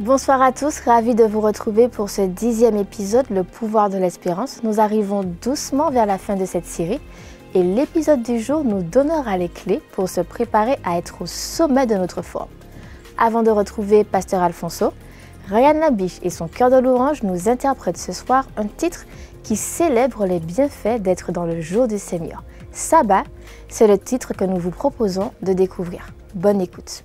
Bonsoir à tous, ravi de vous retrouver pour ce 10e épisode, Le pouvoir de l'espérance. Nous arrivons doucement vers la fin de cette série et l'épisode du jour nous donnera les clés pour se préparer à être au sommet de notre forme. Avant de retrouver Pasteur Alfonso, Ryan Labiche et son cœur de louange nous interprètent ce soir un titre qui célèbre les bienfaits d'être dans le jour du Seigneur. Sabbat, c'est le titre que nous vous proposons de découvrir. Bonne écoute.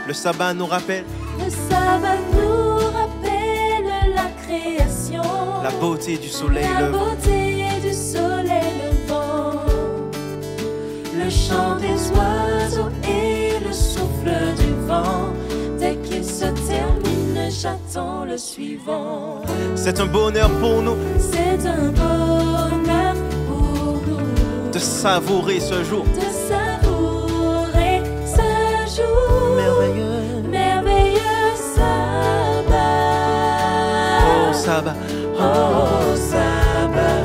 Le sabbat nous rappelle la création, la beauté du soleil levant, le chant des oiseaux et le souffle du vent. Dès qu'il se termine, j'attends le suivant. C'est un bonheur pour nous, c'est un bonheur pour nous de savourer ce jour. Sabbat. Oh sabbat,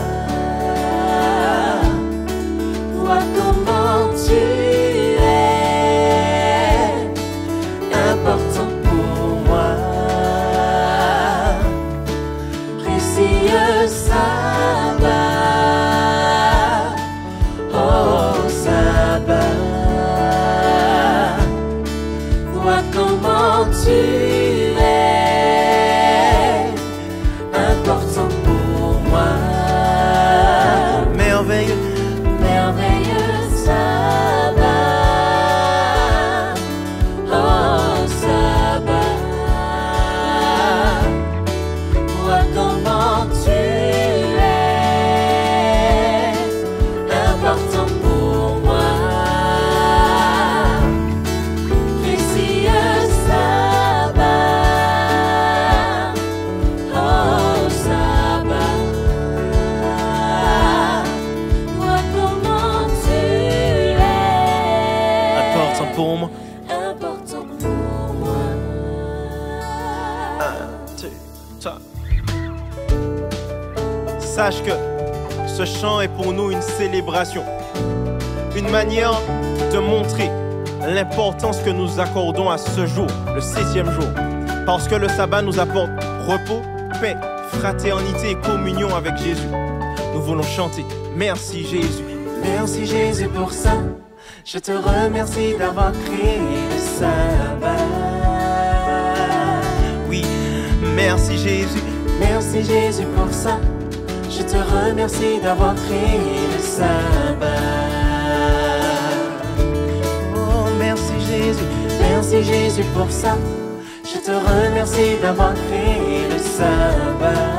vois comment tu es important pour moi. Précieux sabbat, oh sabbat, vois comment tu es important pour moi. Merveilleux, merveilleux sabbat, oh sabbat, vois comment tu es important pour moi. Précieux sabbat, oh sabbat, vois comment tu es important pour moi. important pour moi. 1, 2, 3. Sache que ce chant est pour nous une célébration, une manière de montrer l'importance que nous accordons à ce jour, le 7e jour, parce que le sabbat nous apporte repos, paix, fraternité et communion avec Jésus. Nous voulons chanter merci Jésus. Merci Jésus pour ça. Je te remercie d'avoir créé le sabbat. Oui, merci Jésus. Merci Jésus pour ça. Je te remercie d'avoir créé le sabbat. Oh, merci Jésus. Merci Jésus pour ça. Je te remercie d'avoir créé le sabbat.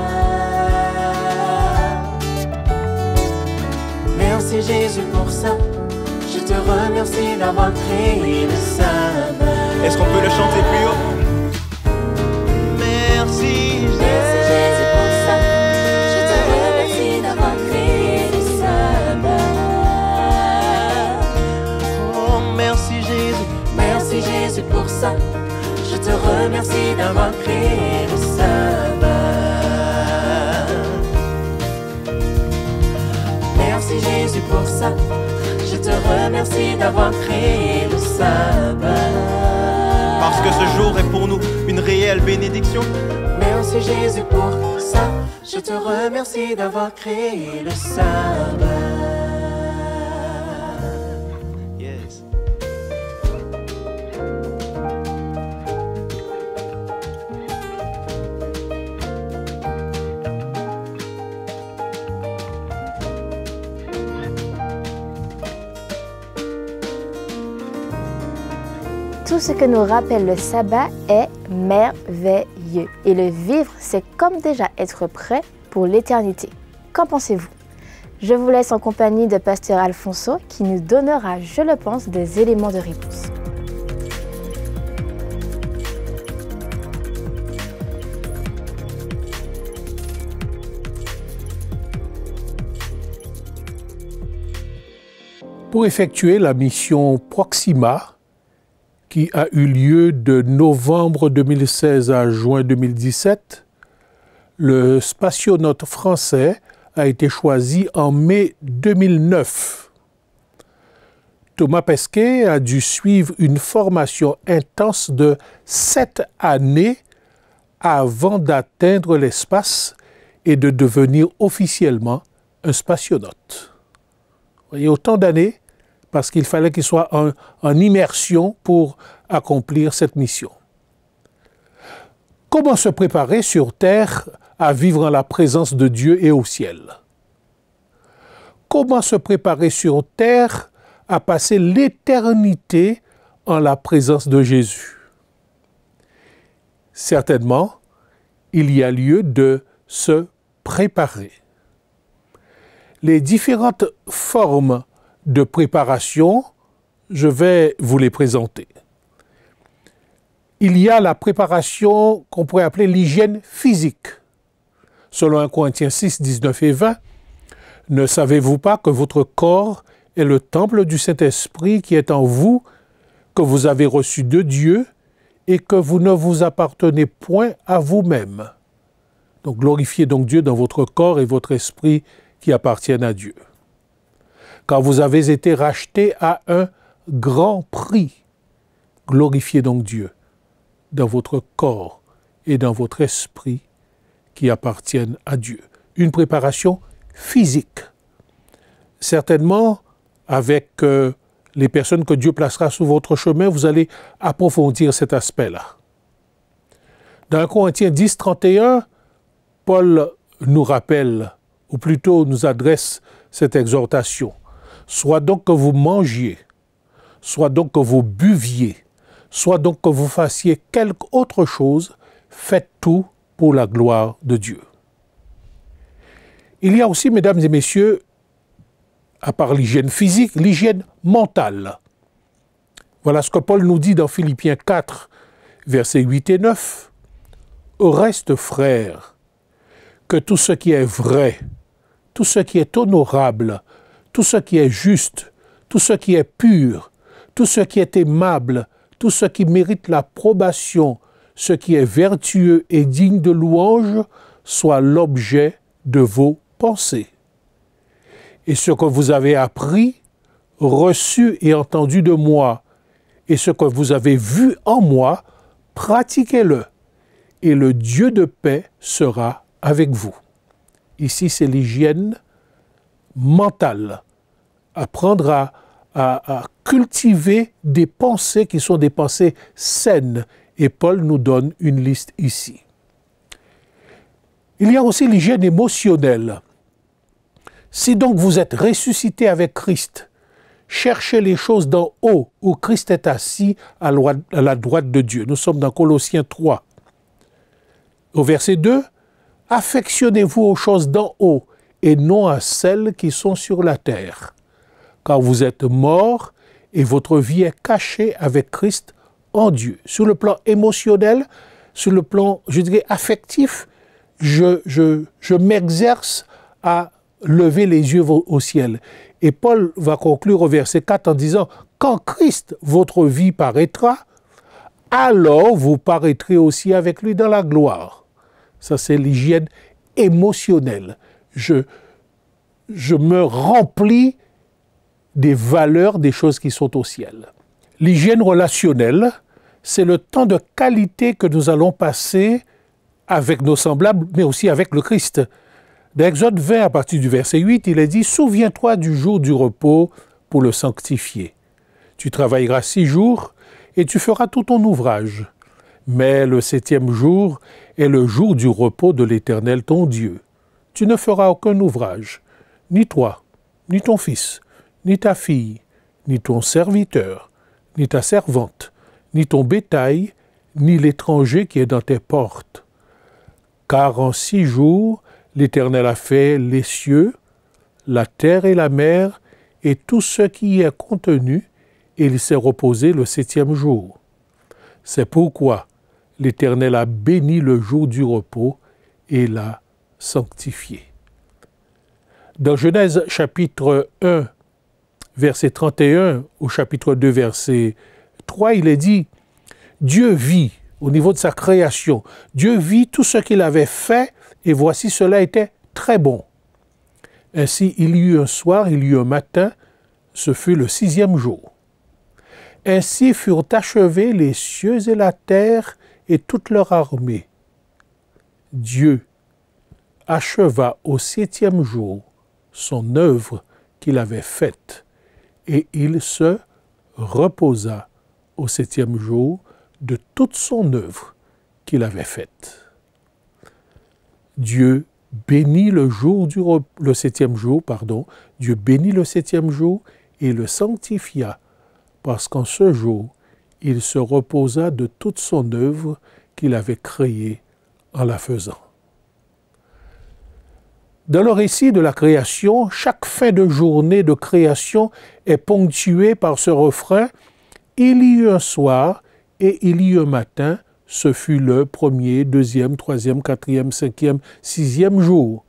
Merci Jésus pour ça. Je te remercie d'avoir créé le sabbat. Est-ce qu'on peut le chanter plus haut? Merci Merci Jésus pour ça. Je te remercie d'avoir créé le sabbat. Oh, merci Jésus. Merci Jésus pour ça. Je te remercie d'avoir créé le sabbat. Merci Jésus pour ça. Je te remercie d'avoir créé le sabbat. Parce que ce jour est pour nous une réelle bénédiction. Merci Jésus pour ça. Je te remercie d'avoir créé le sabbat. Tout ce que nous rappelle le sabbat est merveilleux. Et le vivre, c'est comme déjà être prêt pour l'éternité. Qu'en pensez-vous? Je vous laisse en compagnie de Pasteur Alfonso qui nous donnera, je le pense, des éléments de réponse. Pour effectuer la mission Proxima, qui a eu lieu de novembre 2016 à juin 2017, le spationaute français a été choisi en mai 2009. Thomas Pesquet a dû suivre une formation intense de 7 années avant d'atteindre l'espace et de devenir officiellement un spationaute. Vous voyez, autant d'années parce qu'il fallait qu'il soit en immersion pour accomplir cette mission. Comment se préparer sur Terre à vivre en la présence de Dieu et au ciel? Comment se préparer sur Terre à passer l'éternité en la présence de Jésus? Certainement, il y a lieu de se préparer. Les différentes formes de préparation, je vais vous les présenter. Il y a la préparation qu'on pourrait appeler l'hygiène physique. Selon 1 Corinthiens 6, 19 et 20, « Ne savez-vous pas que votre corps est le temple du Saint-Esprit qui est en vous, que vous avez reçu de Dieu et que vous ne vous appartenez point à vous-même. » Donc glorifiez donc Dieu dans votre corps et votre esprit qui appartiennent à Dieu. Car vous avez été rachetés à un grand prix. Glorifiez donc Dieu dans votre corps et dans votre esprit qui appartiennent à Dieu. Une préparation physique. Certainement, avec les personnes que Dieu placera sur votre chemin, vous allez approfondir cet aspect-là. Dans 1 Corinthiens 10, 31, Paul nous rappelle, ou plutôt nous adresse cette exhortation. Soit donc que vous mangiez, soit donc que vous buviez, soit donc que vous fassiez quelque autre chose, faites tout pour la gloire de Dieu. Il y a aussi, mesdames et messieurs, à part l'hygiène physique, l'hygiène mentale. Voilà ce que Paul nous dit dans Philippiens 4, versets 8 et 9. « Au reste, frères, que tout ce qui est vrai, tout ce qui est honorable, tout ce qui est juste, tout ce qui est pur, tout ce qui est aimable, tout ce qui mérite l'approbation, ce qui est vertueux et digne de louange, soit l'objet de vos pensées. Et ce que vous avez appris, reçu et entendu de moi, et ce que vous avez vu en moi, pratiquez-le, et le Dieu de paix sera avec vous. » Ici, c'est l'hygiène mentale. Apprendre à cultiver des pensées qui sont des pensées saines. Et Paul nous donne une liste ici. Il y a aussi l'hygiène émotionnelle. Si donc vous êtes ressuscité avec Christ, cherchez les choses d'en haut, où Christ est assis à la droite de Dieu. Nous sommes dans Colossiens 3. Au verset 2, « Affectionnez-vous aux choses d'en haut, et non à celles qui sont sur la terre. Car vous êtes morts, et votre vie est cachée avec Christ en Dieu. » Sur le plan émotionnel, sur le plan, je dirais, affectif, je m'exerce à lever les yeux au ciel. Et Paul va conclure au verset 4 en disant « Quand Christ, votre vie, paraîtra, alors vous paraîtrez aussi avec lui dans la gloire. » Ça, c'est l'hygiène émotionnelle. Je me remplis des valeurs, des choses qui sont au ciel. L'hygiène relationnelle, c'est le temps de qualité que nous allons passer avec nos semblables, mais aussi avec le Christ. Dans Exode 20, à partir du verset 8, il est dit « Souviens-toi du jour du repos pour le sanctifier. Tu travailleras 6 jours et tu feras tout ton ouvrage. Mais le 7e jour est le jour du repos de l'Éternel ton Dieu. Tu ne feras aucun ouvrage, ni toi, ni ton fils, ni ta fille, ni ton serviteur, ni ta servante, ni ton bétail, ni l'étranger qui est dans tes portes. Car en 6 jours, l'Éternel a fait les cieux, la terre et la mer, et tout ce qui y est contenu, et il s'est reposé le 7e jour. C'est pourquoi l'Éternel a béni le jour du repos et l'a sanctifié. Dans Genèse chapitre 1, verset 31, au chapitre 2, verset 3, il est dit « Dieu vit, au niveau de sa création, Dieu vit tout ce qu'il avait fait, et voici cela était très bon. Ainsi il y eut un soir, il y eut un matin, ce fut le 6e jour. Ainsi furent achevés les cieux et la terre et toute leur armée. Dieu acheva au 7e jour son œuvre qu'il avait faite, et il se reposa au 7e jour de toute son œuvre qu'il avait faite. Dieu bénit le 7e jour, Dieu bénit le 7e jour et le sanctifia, parce qu'en ce jour, il se reposa de toute son œuvre qu'il avait créée en la faisant. Dans le récit de la création, chaque fin de journée de création est ponctuée par ce refrain « Il y eut un soir et il y eut un matin, ce fut le 1er, 2e, 3e, 4e, 5e, 6e jour. »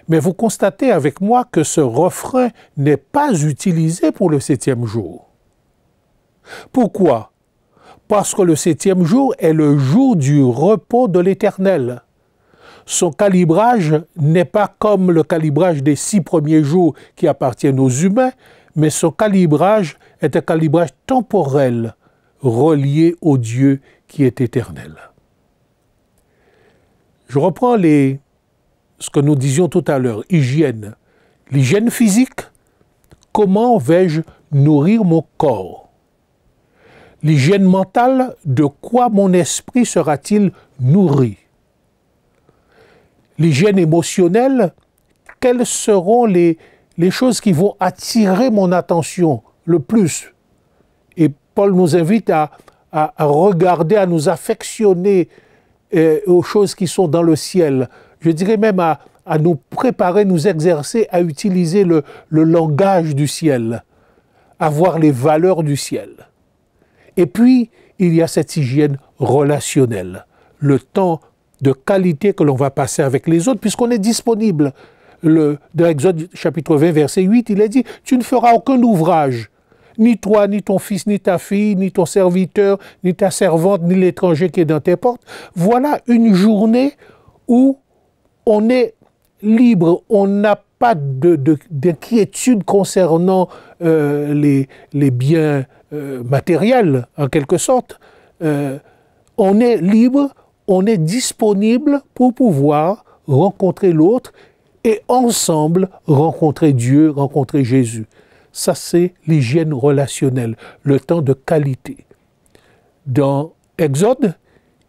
Mais vous constatez avec moi que ce refrain n'est pas utilisé pour le 7e jour. Pourquoi? Parce que le 7e jour est le jour du repos de l'Éternel. Son calibrage n'est pas comme le calibrage des 6 premiers jours qui appartiennent aux humains, mais son calibrage est un calibrage temporel, relié au Dieu qui est éternel. Je reprends ce que nous disions tout à l'heure, hygiène. L'hygiène physique, comment vais-je nourrir mon corps? L'hygiène mentale, de quoi mon esprit sera-t-il nourri? L'hygiène émotionnelle, quelles seront les choses qui vont attirer mon attention le plus? Et Paul nous invite à regarder, à nous affectionner aux choses qui sont dans le ciel. Je dirais même à nous préparer, nous exercer à utiliser le langage du ciel, à voir les valeurs du ciel. Et puis, il y a cette hygiène relationnelle, le temps de qualité que l'on va passer avec les autres, puisqu'on est disponible. Dans Exode chapitre 20, verset 8, il est dit « Tu ne feras aucun ouvrage, ni toi, ni ton fils, ni ta fille, ni ton serviteur, ni ta servante, ni l'étranger qui est dans tes portes. » Voilà une journée où on est libre, on n'a pas d'inquiétude concernant les biens matériels, en quelque sorte. On est libre, on est disponible pour pouvoir rencontrer l'autre et ensemble rencontrer Dieu, rencontrer Jésus. Ça, c'est l'hygiène relationnelle, le temps de qualité. Dans Exode,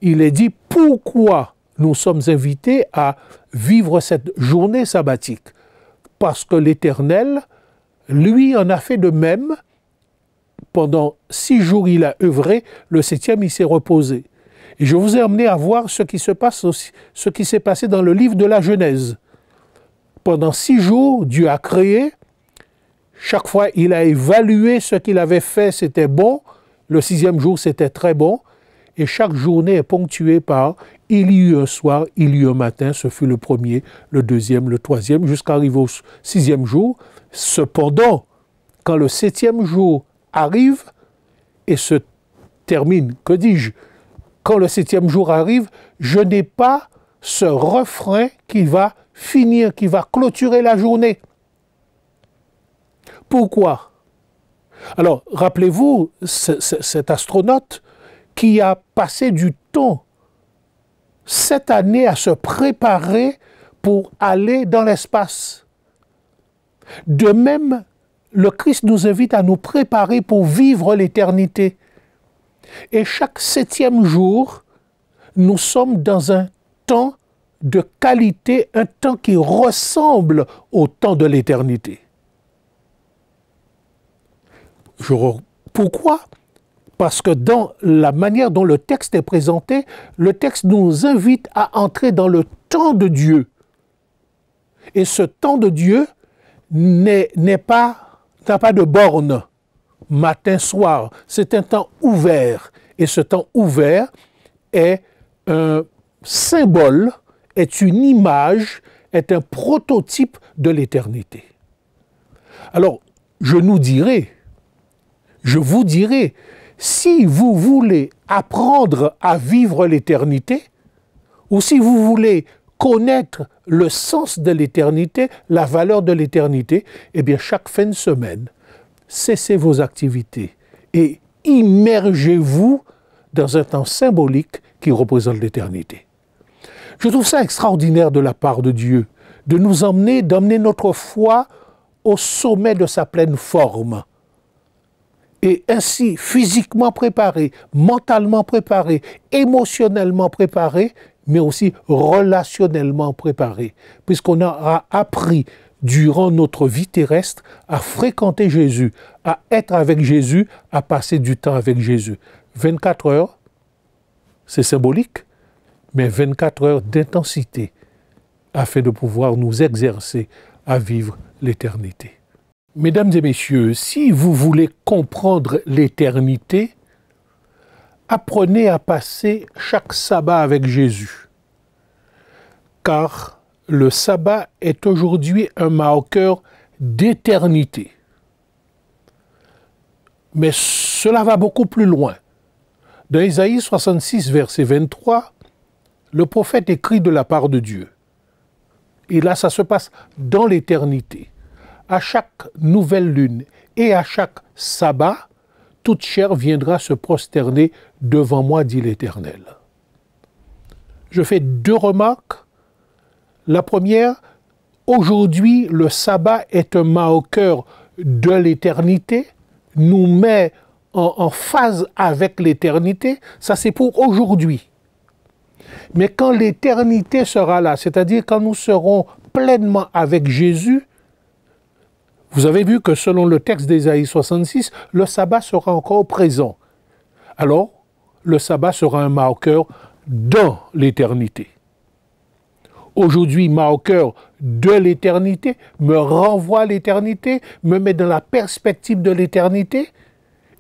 il est dit pourquoi nous sommes invités à vivre cette journée sabbatique. Parce que l'Éternel, lui, en a fait de même. Pendant 6 jours, il a œuvré, le 7e, il s'est reposé. Et je vous ai amené à voir ce qui s'est passé dans le livre de la Genèse. Pendant 6 jours, Dieu a créé. Chaque fois, il a évalué ce qu'il avait fait, c'était bon. Le 6e jour, c'était très bon. Et chaque journée est ponctuée par « il y eut un soir, il y eut un matin », ce fut le 1er, le 2e, le 3e, jusqu'à arriver au 6e jour. Cependant, quand le 7e jour arrive et se termine, que dis-je? Quand le 7e jour arrive, je n'ai pas ce refrain qui va finir, qui va clôturer la journée. Pourquoi? Alors, rappelez-vous, cet astronaute qui a passé du temps cette année à se préparer pour aller dans l'espace. De même, le Christ nous invite à nous préparer pour vivre l'éternité. Et chaque 7e jour, nous sommes dans un temps de qualité, un temps qui ressemble au temps de l'éternité. Pourquoi? Parce que dans la manière dont le texte est présenté, le texte nous invite à entrer dans le temps de Dieu. Et ce temps de Dieu n'a pas de borne, matin, soir. C'est un temps ouvert. Et ce temps ouvert est un symbole, est une image, est un prototype de l'éternité. Alors, je vous dirai, si vous voulez apprendre à vivre l'éternité, ou si vous voulez connaître le sens de l'éternité, la valeur de l'éternité, eh bien, chaque fin de semaine, cessez vos activités et immergez-vous dans un temps symbolique qui représente l'éternité. Je trouve ça extraordinaire de la part de Dieu, de nous d'emmener notre foi au sommet de sa pleine forme. Et ainsi, physiquement préparé, mentalement préparé, émotionnellement préparé, mais aussi relationnellement préparé, puisqu'on a appris durant notre vie terrestre à fréquenter Jésus, à être avec Jésus, à passer du temps avec Jésus. 24 heures, c'est symbolique, mais 24 heures d'intensité afin de pouvoir nous exercer à vivre l'éternité. Mesdames et messieurs, si vous voulez comprendre l'éternité, apprenez à passer chaque sabbat avec Jésus. Car le sabbat est aujourd'hui un marqueur d'éternité. Mais cela va beaucoup plus loin. Dans Isaïe 66, verset 23, le prophète écrit de la part de Dieu. Et là, ça se passe dans l'éternité. À chaque nouvelle lune et à chaque sabbat, toute chair viendra se prosterner devant moi, dit l'Éternel. Je fais deux remarques. La première, aujourd'hui, le sabbat est un marqueur de l'éternité, nous met en phase avec l'éternité. Ça, c'est pour aujourd'hui. Mais quand l'éternité sera là, c'est-à-dire quand nous serons pleinement avec Jésus, vous avez vu que selon le texte d'Ésaïe 66, le sabbat sera encore présent. Alors, le sabbat sera un marqueur dans l'éternité. Aujourd'hui, marqueur de l'éternité, me renvoie à l'éternité, me met dans la perspective de l'éternité.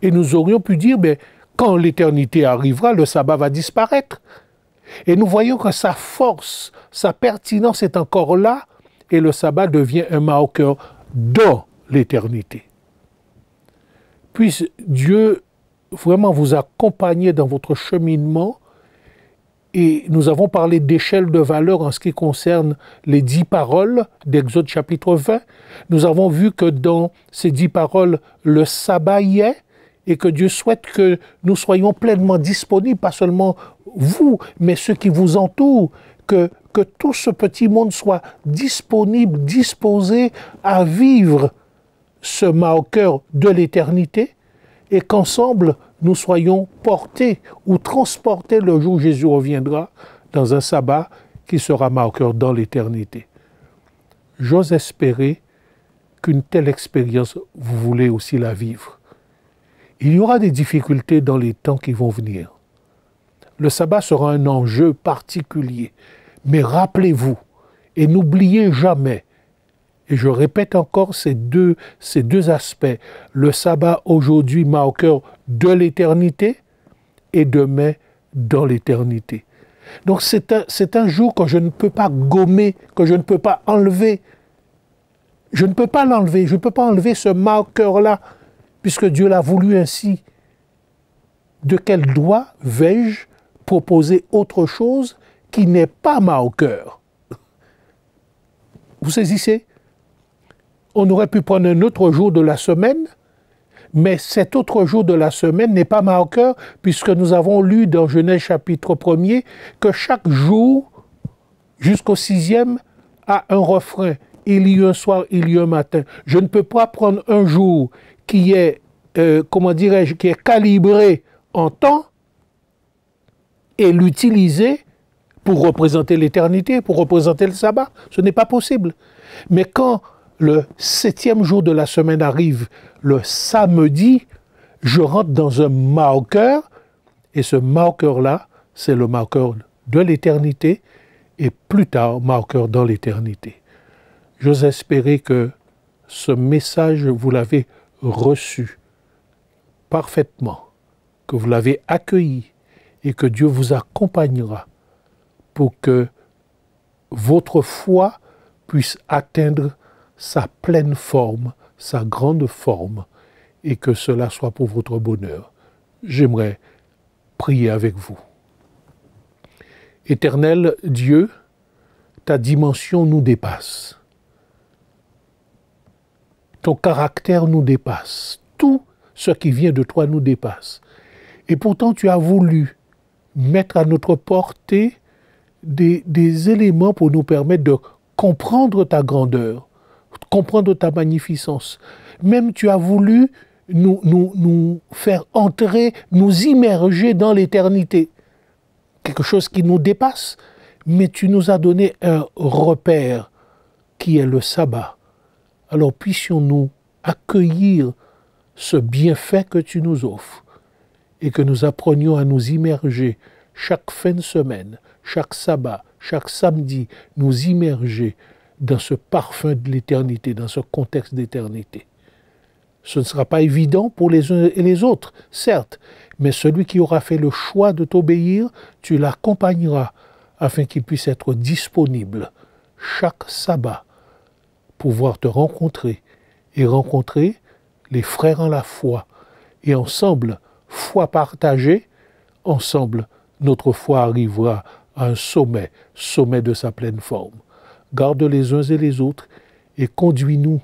Et nous aurions pu dire, mais quand l'éternité arrivera, le sabbat va disparaître. Et nous voyons que sa force, sa pertinence est encore là, et le sabbat devient un marqueur dans l'éternité. Puisse Dieu vraiment vous accompagner dans votre cheminement. Et nous avons parlé d'échelle de valeur en ce qui concerne les 10 paroles d'Exode chapitre 20. Nous avons vu que dans ces 10 paroles, le sabbat y est, et que Dieu souhaite que nous soyons pleinement disponibles, pas seulement vous, mais ceux qui vous entourent, que tout ce petit monde soit disponible, disposé à vivre ce marqueur de l'éternité, et qu'ensemble, nous soyons portés ou transportés le jour où Jésus reviendra dans un sabbat qui sera marqueur dans l'éternité. J'ose espérer qu'une telle expérience, vous voulez aussi la vivre. Il y aura des difficultés dans les temps qui vont venir. Le sabbat sera un enjeu particulier. Mais rappelez-vous, et n'oubliez jamais, et je répète encore ces deux aspects, le sabbat aujourd'hui marqueur de l'éternité et demain dans l'éternité. Donc c'est un jour que je ne peux pas gommer, que je ne peux pas enlever. Je ne peux pas l'enlever, je ne peux pas enlever ce marqueur-là, puisque Dieu l'a voulu ainsi. De quel droit vais-je proposer autre chose qui n'est pas marqueur? Vous saisissez? On aurait pu prendre un autre jour de la semaine, mais cet autre jour de la semaine n'est pas marqueur, puisque nous avons lu dans Genèse chapitre 1er que chaque jour, jusqu'au 6e, a un refrain. Il y a un soir, il y a un matin. Je ne peux pas prendre un jour qui est, qui est calibré en temps et l'utiliser pour représenter l'éternité, pour représenter le sabbat. Ce n'est pas possible. Mais quand le 7e jour de la semaine arrive, le samedi, je rentre dans un marqueur, et ce marqueur-là, c'est le marqueur de l'éternité, et plus tard, marqueur dans l'éternité. J'ose espérer que ce message, vous l'avez reçu parfaitement, que vous l'avez accueilli, et que Dieu vous accompagnera pour que votre foi puisse atteindre sa pleine forme, sa grande forme, et que cela soit pour votre bonheur. J'aimerais prier avec vous. Éternel Dieu, ta dimension nous dépasse. Ton caractère nous dépasse. Tout ce qui vient de toi nous dépasse. Et pourtant, tu as voulu mettre à notre portée des éléments pour nous permettre de comprendre ta grandeur, comprendre ta magnificence. Même tu as voulu nous faire entrer, nous immerger dans l'éternité. Quelque chose qui nous dépasse, mais tu nous as donné un repère qui est le sabbat. Alors puissions-nous accueillir ce bienfait que tu nous offres et que nous apprenions à nous immerger chaque fin de semaine, chaque sabbat, chaque samedi, nous immerger dans ce parfum de l'éternité, dans ce contexte d'éternité. Ce ne sera pas évident pour les uns et les autres, certes, mais celui qui aura fait le choix de t'obéir, tu l'accompagneras afin qu'il puisse être disponible chaque sabbat pour pouvoir te rencontrer et rencontrer les frères en la foi. Et ensemble, foi partagée, ensemble, notre foi arrivera à un sommet de sa pleine forme. Garde les uns et les autres et conduis-nous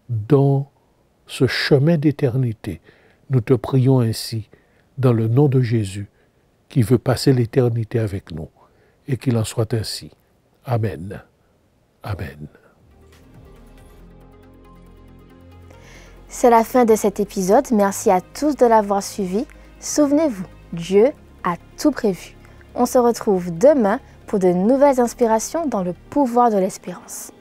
dans ce chemin d'éternité. Nous te prions ainsi dans le nom de Jésus qui veut passer l'éternité avec nous et qu'il en soit ainsi. Amen. Amen. C'est la fin de cet épisode. Merci à tous de l'avoir suivi. Souvenez-vous, Dieu a tout prévu. On se retrouve demain pour de nouvelles inspirations dans le pouvoir de l'espérance.